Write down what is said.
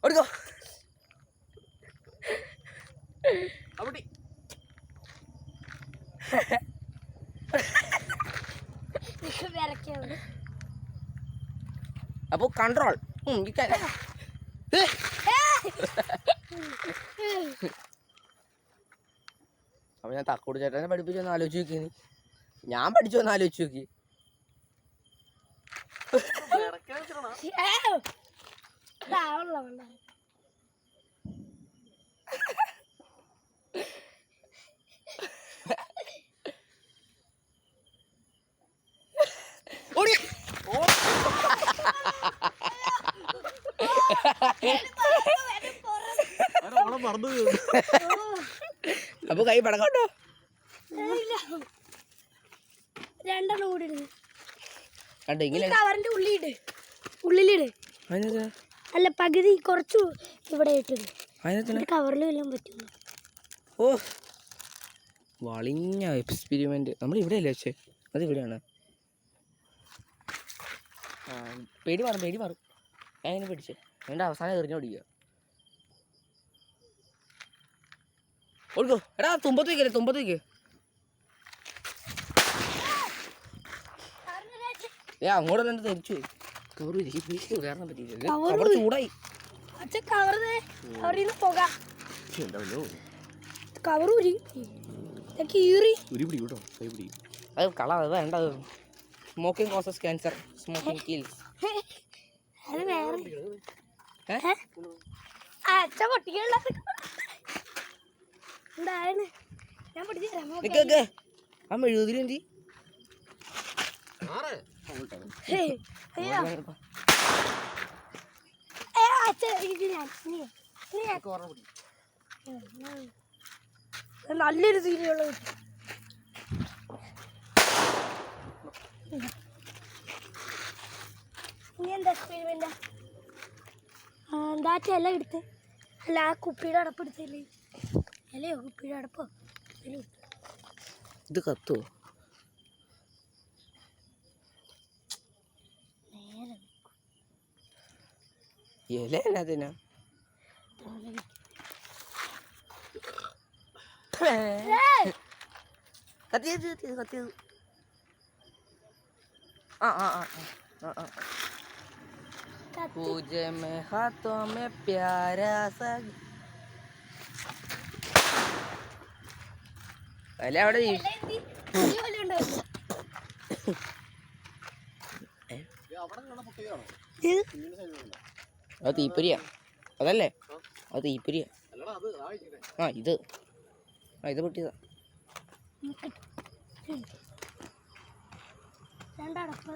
ഓടിക്കോ. അപ്പൊ കൺട്രോൾ. അപ്പൊ ഞാൻ തക്കോട് ചേട്ടനെ പഠിപ്പിച്ചൊന്ന് ആലോചിച്ച് നോക്കി. ഞാൻ പഠിച്ചോന്ന് ആലോചിച്ച് നോക്കി. അപ്പൊ കൈ പടക്കോട്ടോ. രണ്ടെണ്ണം കൂടി കണ്ടോ ഇങ്ങനെ കവറിന്റെ ഉള്ളിലിട്. അല്ല പകുതി കുറച്ചു ഇവിടെ ഇട്ടത് കവറിൽ വല്ലതും പറ്റും. ഓ വളിഞ്ഞ എക്സ്പെരിമെന്റ്. നമ്മൾ ഇവിടെ അല്ലേ വെച്ചേ? അത് ഇവിടെയാണ്. പേടി മാറും ഞാൻ ഇങ്ങനെ പിടിച്ചേ. എൻ്റെ അവസാനം എറിഞ്ഞു ഓടിക്കുക. ഓടിക്കോ. എടാ തുമ്പത്ത് വയ്ക്കേ. അങ്ങോട്ട് തന്നെ തിരിച്ചു കവർ കയറാൻ പറ്റിയില്ല. കവർ ചൂടായി. അത് കള വേണ്ട. Smoking causes cancer. Smoking kills. ആ മെഴുകുതിരി നല്ലൊരു സീരിയുള്ള ഇനി എന്താ എക്സ്പെരിമെന്റാ? എന്താ ഇല എടുത്ത്? അല്ല ആ കുപ്പിയുടെ അടപ്പ് എടുത്തല്ലേ? ഇലയോ കുപ്പിയുടെ അടപ്പോ? ഇത് കത്തോ? ഇല എന്നാ കത്തിയത്. पूजे में हाथों में प्यारा सा അല്ല അവിടെ അത് തീപ്പൊരിയാ. അതല്ലേ അത് തീപ്പൊരിയാ. ഇത് പൊട്ടിയതാ. രണ്ടടപ്പ്